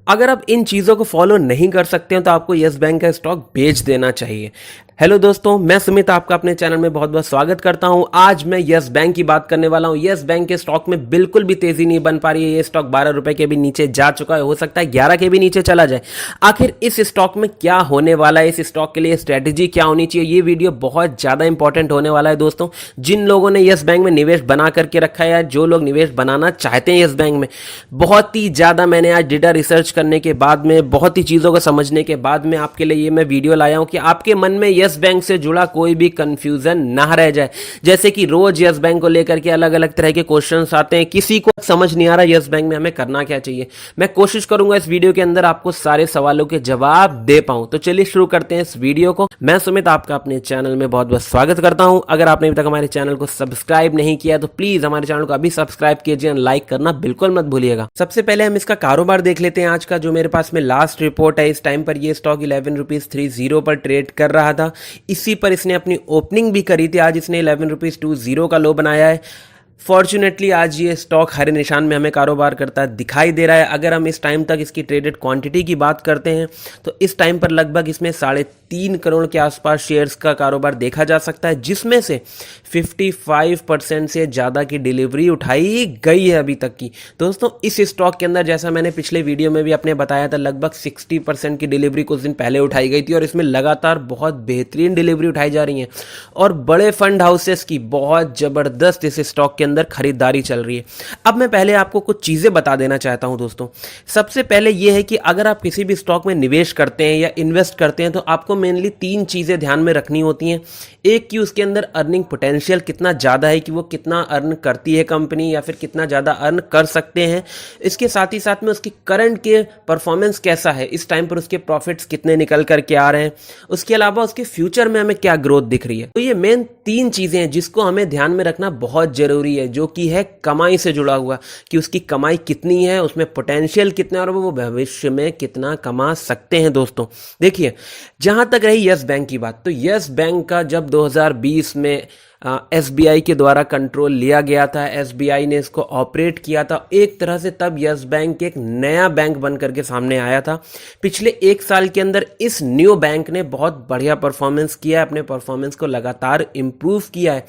अगर आप इन चीज़ों को फॉलो नहीं कर सकते हैं तो आपको यस बैंक का स्टॉक बेच देना चाहिए। हेलो दोस्तों, मैं सुमित आपका अपने चैनल में बहुत बहुत स्वागत करता हूं। आज मैं यस बैंक की बात करने वाला हूं। यस बैंक के स्टॉक में बिल्कुल भी तेजी नहीं बन पा रही है। ये स्टॉक 12 रुपए के भी नीचे जा चुका है, हो सकता है 11 के भी नीचे चला जाए। आखिर इस स्टॉक में क्या होने वाला है, इस स्टॉक के लिए स्ट्रेटेजी क्या होनी चाहिए, ये वीडियो बहुत ज़्यादा इंपॉर्टेंट होने वाला है दोस्तों। जिन लोगों ने यस बैंक में निवेश बना करके रखा है या जो लोग निवेश बनाना चाहते हैं यस बैंक में, बहुत ही ज़्यादा मैंने आज डेटा रिसर्च करने के बाद में, बहुत ही चीज़ों को समझने के बाद में आपके लिए ये मैं वीडियो लाया हूँ कि आपके मन में यस बैंक से जुड़ा कोई भी कंफ्यूजन ना रह जाए। जैसे कि रोज यस बैंक को लेकर के अलग अलग तरह के क्वेश्चंस आते हैं, किसी को समझ नहीं आ रहा यस बैंक में हमें करना क्या चाहिए। मैं कोशिश करूंगा इस वीडियो के अंदर आपको सारे सवालों के जवाब दे पाऊं। तो चलिए शुरू करते हैं इस वीडियो को। मैं सुमित आपका अपने चैनल में बहुत बहुत स्वागत करता हूं। अगर आपने अभी तक हमारे चैनल को सब्सक्राइब नहीं किया तो प्लीज हमारे चैनल को अभी सब्सक्राइब कीजिए, लाइक करना बिल्कुल मत भूलिएगा। सबसे पहले हम इसका कारोबार देख लेते हैं आज का, जो मेरे पास में लास्ट रिपोर्ट है। इस टाइम पर ये स्टॉक 11 रुपीज 30 पर ट्रेड कर रहा था। इसी पर इसने अपनी ओपनिंग भी करी थी। आज इसने 11 रुपीज 20 का लो बनाया है। फॉर्चुनेटली आज ये स्टॉक हरे निशान में हमें कारोबार करता दिखाई दे रहा है। अगर हम इस टाइम तक इसकी ट्रेडेड क्वांटिटी की बात करते हैं तो इस टाइम पर लगभग इसमें 3.5 करोड़ के आसपास शेयर्स का कारोबार देखा जा सकता है, जिसमें से 55% से ज़्यादा की डिलीवरी उठाई गई है अभी तक की। दोस्तों इस स्टॉक के अंदर, जैसा मैंने पिछले वीडियो में भी अपने बताया था, लगभग 60% की डिलीवरी कुछ दिन पहले उठाई गई थी और इसमें लगातार बहुत बेहतरीन डिलीवरी उठाई जा रही है और बड़े फंड हाउसेस की बहुत ज़बरदस्त इस स्टॉक के अंदर खरीदारी चल रही है। अब मैं पहले आपको कुछ चीजें बता देना चाहता हूं दोस्तों। सबसे पहले यह है कि अगर आप किसी भी स्टॉक में निवेश करते हैं या इन्वेस्ट करते हैं तो आपको मेनली 3 चीजें ध्यान में रखनी होती हैं। एक कि उसके अंदर अर्निंग पोटेंशियल कितना ज्यादा है, कि वो कितना अर्न करती है कंपनी या फिर कितना ज्यादा अर्न कर सकते हैं। इसके साथ ही साथ में उसकी करंट के परफॉर्मेंस कैसा है, इस टाइम पर उसके प्रॉफिट्स कितने निकल करके आ रहे हैं। उसके अलावा उसके फ्यूचर में हमें क्या ग्रोथ दिख रही है। तो ये मेन 3 चीजें हैं जिसको हमें ध्यान में रखना बहुत जरूरी है, जो कि है कमाई से जुड़ा हुआ, कि उसकी कमाई कितनी है, उसमें पोटेंशियल कितना है और वो भविष्य में कितना कमा सकते हैं। दोस्तों देखिए, जहां तक रही यस बैंक की बात, तो यस बैंक का जब 2020 में एसबीआई के द्वारा कंट्रोल लिया गया था, एसबीआई ने इसको ऑपरेट किया था एक तरह से, तब यस बैंक एक नया बैंक बन करके सामने आया था। पिछले 1 साल के अंदर इस न्यू बैंक ने बहुत बढ़िया परफॉर्मेंस किया है, अपने परफॉर्मेंस को लगातार इंप्रूव किया है,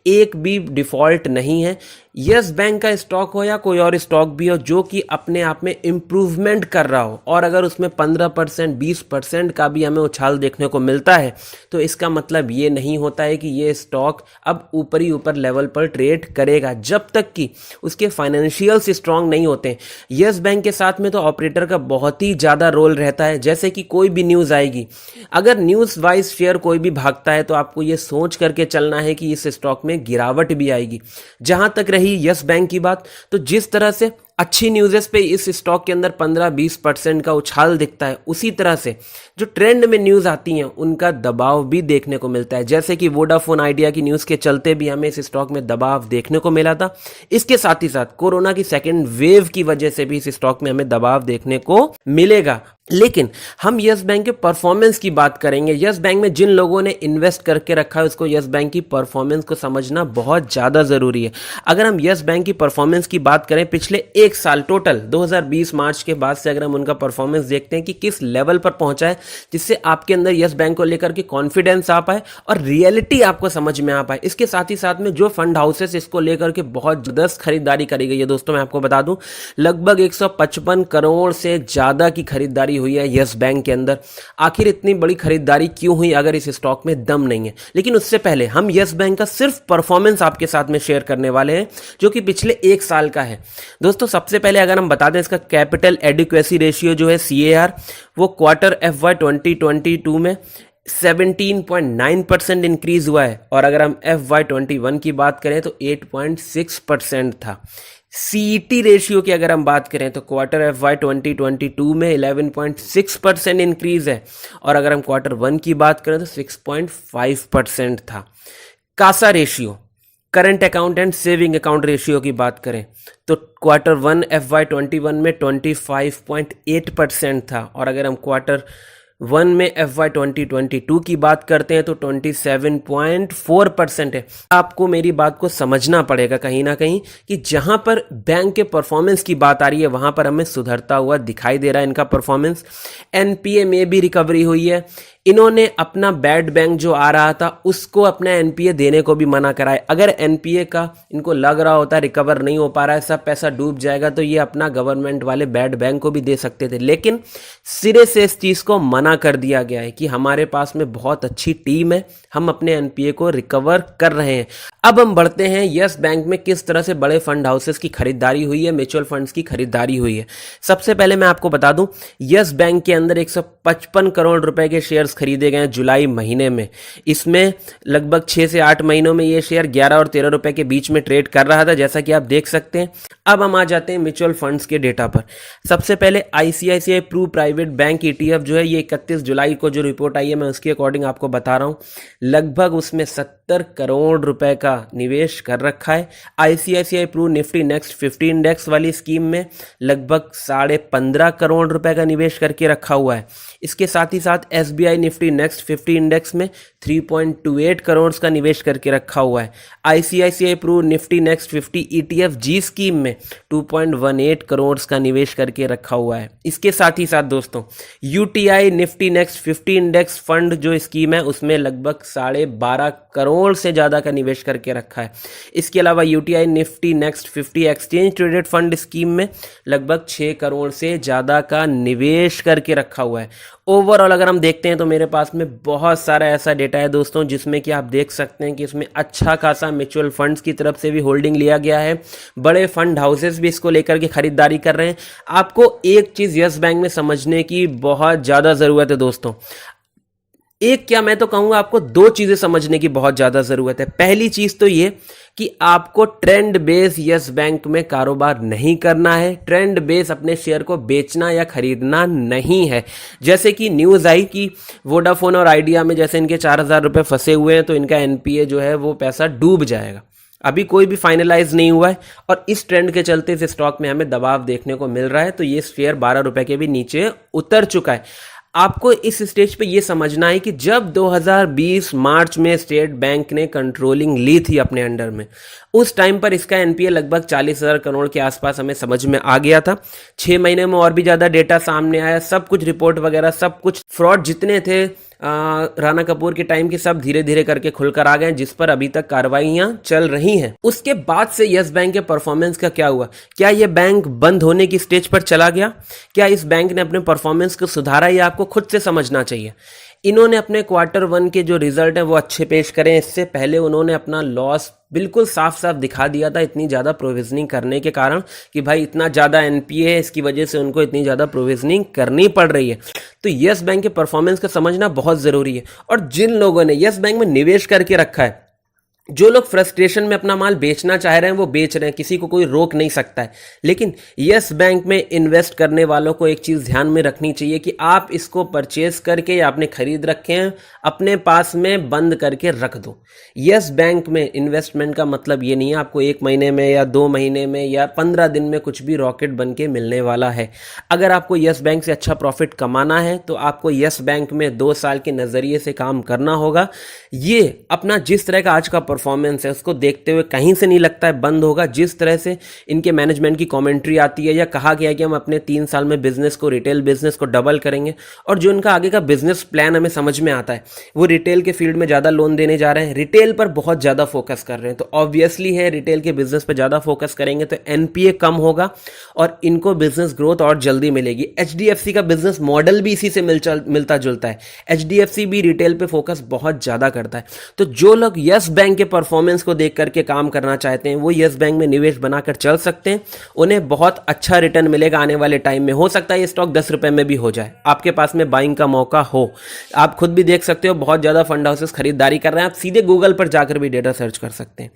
एक भी डिफॉल्ट नहीं है। यस बैंक का स्टॉक हो या कोई और स्टॉक भी हो जो कि अपने आप में इंप्रूवमेंट कर रहा हो, और अगर उसमें 15% 20% का भी हमें उछाल देखने को मिलता है तो इसका मतलब ये नहीं होता है कि ये स्टॉक अब ऊपर लेवल पर ट्रेड करेगा, जब तक कि उसके फाइनेंशियल्स स्ट्रांग नहीं होते। यस बैंक के साथ में तो ऑपरेटर का बहुत ही ज़्यादा रोल रहता है। जैसे कि कोई भी न्यूज़ आएगी, अगर न्यूज़ वाइज शेयर कोई भी भागता है तो आपको ये सोच करके चलना है कि इस स्टॉक में गिरावट भी आएगी। जहां तक रही यस बैंक की बात, तो जिस तरह से अच्छी न्यूज़ेस पे इस स्टॉक के अंदर 15-20% का उछाल दिखता है, उसी तरह से जो ट्रेंड में न्यूज़ आती हैं उनका दबाव भी देखने को मिलता है। जैसे कि वोडाफोन आइडिया की न्यूज़ के चलते भी हमें इस स्टॉक में दबाव देखने को मिला था। इसके साथ ही साथ कोरोना की सेकेंड वेव की वजह से भी इस स्टॉक में हमें दबाव देखने को मिलेगा। लेकिन हम यस बैंक के परफॉर्मेंस की बात करेंगे। यस बैंक में जिन लोगों ने इन्वेस्ट करके रखा है उसको यस बैंक की परफॉर्मेंस को समझना बहुत ज़्यादा ज़रूरी है। अगर हम यस बैंक की परफॉर्मेंस की बात करें, पिछले 1 साल टोटल 2020 मार्च के बाद से अगर हम उनका परफॉर्मेंस देखते हैं कि किस लेवल पर पहुंचा है, जिससे आपके अंदर यस बैंक को लेकर के कॉन्फिडेंस आ पाए और रियलिटी आपको समझ में आ पाए। इसके साथ ही साथ में जो फंड हाउसेस इसको लेकर के बहुत जबरदस्त खरीदारी करी गई है दोस्तों, मैं आपको बता दूं लगभग 155 करोड़ से ज़्यादा की खरीदारी हुई है यस बैंक के अंदर। आखिर इतनी बड़ी खरीदारी क्यों हुई अगर इस स्टॉक में दम नहीं है। लेकिन उससे पहले हम यस बैंक का सिर्फ परफॉर्मेंस आपके साथ में शेयर करने वाले हैं, जो कि पिछले 1 साल का है। दोस्तों सबसे पहले अगर हम बता दें, इसका कैपिटल एडिक्वेसी रेशियो जो है CAR, वो क्वार्टर FY 2022 में 17.9% इंक्रीज हुआ है, और अगर हम FY 21 की बात करें तो 8.6% था। CET रेशियो की अगर हम बात करें तो क्वार्टर FY 2022 में 11.6% इंक्रीज है, और अगर हम क्वार्टर 1 की बात करें तो 6.5% था। Kasa ratio, current account and saving account ratio की बात करें तो क्वार्टर 1 FY 21 में 25.8% था, और अगर हम क्वार्टर वन में FY 2022 की बात करते हैं तो 27.4% है। आपको मेरी बात को समझना पड़ेगा कहीं ना कहीं कि जहां पर बैंक के परफॉर्मेंस की बात आ रही है वहां पर हमें सुधरता हुआ दिखाई दे रहा है इनका परफॉर्मेंस। एनपीए में भी रिकवरी हुई है। इन्होंने अपना बैड बैंक जो आ रहा था उसको अपना एनपीए देने को भी मना करा है। अगर एनपीए का इनको लग रहा होता रिकवर नहीं हो पा रहा है, सब पैसा डूब जाएगा, तो ये अपना गवर्नमेंट वाले बैड बैंक को भी दे सकते थे, लेकिन सिरे से इस चीज को मना कर दिया गया है कि हमारे पास में बहुत अच्छी टीम है, हम अपने एनपीए को रिकवर कर रहे हैं। अब हम बढ़ते हैं यस बैंक में किस तरह से बड़े फंड हाउसेस की खरीदारी हुई है, म्यूचुअल फंड्स की खरीदारी हुई है। सबसे पहले मैं आपको बता दूं, यस बैंक के अंदर 155 करोड़ रुपए के शेयर्स खरीदे गए हैं जुलाई महीने में। इसमें लगभग 6 से 8 महीनों में ये शेयर 11 और 13 रुपए के बीच में ट्रेड कर रहा था, जैसा कि आप देख सकते हैं। अब हम आ जाते हैं म्यूचुअल फंड्स के डेटा पर। सबसे पहले ICICI Pru private bank ETF जो है, ये 31 जुलाई को जो रिपोर्ट आई है मैं उसके अकॉर्डिंग आपको बता रहा हूं। लगभग उसमें 70 करोड़ रुपए का निवेश कर रखा है। ICICI Pru Nifty next 50 index वाली स्कीम में लगभग 15.5 करोड़ रुपए का निवेश करके रखा हुआ है। इसके साथ ही साथ एसबीआई निफ्टी नेक्स्ट 50 इंडेक्स में 3.28 करोड़ का निवेश करके रखा हुआ है। ICICI Pru Nifty next 50 ETF जी स्कीम में 2.18 करोड़ का निवेश करके रखा हुआ है। इसके साथ ही साथ दोस्तों UTI Nifty next 50 index fund जो स्कीम है उसमें लगभग 12.5 करोड़ से ज्यादा का निवेश करके रखा है। इसके अलावा UTI Nifty next 50 exchange traded fund scheme में लगभग 6 करोड़ से ज्यादा का निवेश करके रखा हुआ है। ओवरऑल अगर हम देखते हैं तो मेरे पास में बहुत सारा ऐसा डेटा है दोस्तों जिसमें कि आप देख सकते हैं कि इसमें अच्छा खासा म्यूचुअल फंड्स की तरफ से भी होल्डिंग लिया गया है। बड़े फंड हाउसेस भी इसको लेकर के खरीदारी कर रहे हैं। आपको एक चीज यस बैंक में समझने की बहुत ज्यादा जरूरत है दोस्तों। एक क्या, मैं तो कहूंगा आपको 2 चीजें समझने की बहुत ज्यादा जरूरत है। पहली चीज तो ये कि आपको ट्रेंड बेस यस बैंक में कारोबार नहीं करना है। ट्रेंड बेस अपने शेयर को बेचना या खरीदना नहीं है। जैसे कि न्यूज आई कि वोडाफोन और आइडिया में जैसे इनके 4,000 रुपए फंसे हुए हैं तो इनका एनपीए जो है वो पैसा डूब जाएगा। अभी कोई भी फाइनलाइज नहीं हुआ है और इस ट्रेंड के चलते इस स्टॉक में हमें दबाव देखने को मिल रहा है, तो ये शेयर 12 रुपए के भी नीचे उतर चुका है। आपको इस स्टेज पे ये समझना है कि जब 2020 मार्च में स्टेट बैंक ने कंट्रोलिंग ली थी अपने अंडर में, उस टाइम पर इसका एनपीए लगभग 40,000 करोड़ के आसपास हमें समझ में आ गया था। 6 महीने में और भी ज्यादा डेटा सामने आया, सब कुछ रिपोर्ट वगैरह सब कुछ फ्रॉड जितने थे राणा कपूर के टाइम के सब धीरे धीरे करके खुलकर आ गए, जिस पर अभी तक कार्रवाइयां चल रही हैं। उसके बाद से यस बैंक के परफॉर्मेंस का क्या हुआ? क्या यह बैंक बंद होने की स्टेज पर चला गया? क्या इस बैंक ने अपने परफॉर्मेंस को सुधारा? ये आपको खुद से समझना चाहिए। इन्होंने अपने Q1 के जो रिजल्ट है वो अच्छे पेश करें। इससे पहले उन्होंने अपना लॉस बिल्कुल साफ साफ दिखा दिया था, इतनी ज्यादा प्रोविजनिंग करने के कारण कि भाई इतना ज्यादा एनपीए है, इसकी वजह से उनको इतनी ज्यादा प्रोविजनिंग करनी पड़ रही है। तो यस बैंक के परफॉर्मेंस का समझना बहुत जरूरी है। और जिन लोगों ने यस बैंक में निवेश करके रखा है, जो लोग फ्रस्ट्रेशन में अपना माल बेचना चाह रहे हैं वो बेच रहे हैं, किसी को कोई रोक नहीं सकता है। लेकिन यस बैंक में इन्वेस्ट करने वालों को एक चीज ध्यान में रखनी चाहिए कि आप इसको परचेज करके या आपने खरीद रखे हैं अपने पास में बंद करके रख दो। यस बैंक में इन्वेस्टमेंट का मतलब ये नहीं है आपको 1 महीने में या 2 महीने में या 15 दिन में कुछ भी रॉकेट बन के मिलने वाला है। अगर आपको यस बैंक से अच्छा प्रॉफिट कमाना है तो आपको यस बैंक में 2 साल के नजरिए से काम करना होगा। ये अपना जिस तरह का आज का परफॉर्मेंस है उसको देखते हुए कहीं से नहीं लगता है बंद होगा। जिस तरह से इनके मैनेजमेंट की कमेंट्री आती है या कहा गया है कि हम अपने 3 साल में बिजनेस को, रिटेल बिजनेस को डबल करेंगे, और जो इनका आगे का बिजनेस प्लान हमें समझ में आता है, वो रिटेल के फील्ड में ज्यादा लोन देने जा रहे हैं, रिटेल पर बहुत ज्यादा फोकस कर रहे हैं। तो ऑब्वियसली है रिटेल के बिजनेस पर ज्यादा फोकस करेंगे तो एनपीए कम होगा और इनको बिजनेस ग्रोथ और जल्दी मिलेगी। एचडीएफसी का बिजनेस मॉडल भी इसी से मिलता जुलता है। एचडीएफसी भी रिटेल पे फोकस बहुत ज्यादा करता है। तो जो लोग यस बैंक के परफॉर्मेंस को देख करके काम करना चाहते हैं वो यस बैंक में निवेश बनाकर चल सकते हैं। उन्हें बहुत अच्छा रिटर्न मिलेगा आने वाले टाइम में। हो सकता है ये स्टॉक 10 रुपए में भी हो जाए, आपके पास में बाइंग का मौका हो। आप खुद भी देख सकते हो बहुत ज्यादा फंड हाउसेस खरीदारी कर रहे हैं। आप सीधे गूगल पर जाकर भी डेटा सर्च कर सकते हैं।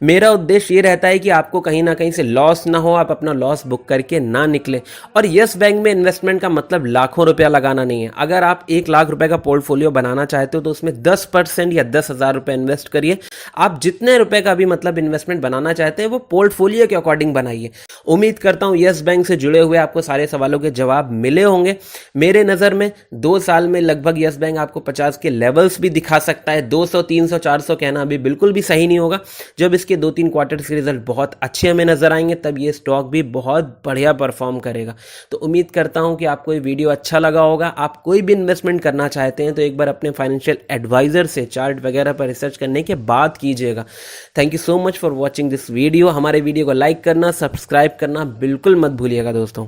मेरा उद्देश्य ये रहता है कि आपको कहीं ना कहीं से लॉस ना हो, आप अपना लॉस बुक करके ना निकले। और यस बैंक में इन्वेस्टमेंट का मतलब लाखों रुपया लगाना नहीं है। अगर आप 1 लाख रुपए का पोर्टफोलियो बनाना चाहते हो तो उसमें 10% या 10,000 रुपए इन्वेस्ट करिए। आप जितने रुपए का भी मतलब इन्वेस्टमेंट बनाना चाहते हैं वो पोर्टफोलियो के अकॉर्डिंग बनाइए। उम्मीद करता हूं यस बैंक से जुड़े हुए आपको सारे सवालों के जवाब मिले होंगे। मेरे नज़र में 2 साल में लगभग यस बैंक आपको 50 के लेवल्स भी दिखा सकता है। 200, 300, 400 कहना अभी बिल्कुल भी सही नहीं होगा। जब इसके 2-3 क्वार्टर्स के रिजल्ट बहुत अच्छे हमें नजर आएंगे तब ये स्टॉक भी बहुत बढ़िया परफॉर्म करेगा। तो उम्मीद करता हूं कि आपको ये वीडियो अच्छा लगा होगा। आप कोई भी इन्वेस्टमेंट करना चाहते हैं तो एक बार अपने फाइनेंशियल एडवाइजर से चार्ट वगैरह पर रिसर्च करने के बाद कीजिएगा। Thank you so much for watching this video. हमारे वीडियो को लाइक करना, सब्सक्राइब करना बिल्कुल मत भूलिएगा दोस्तों।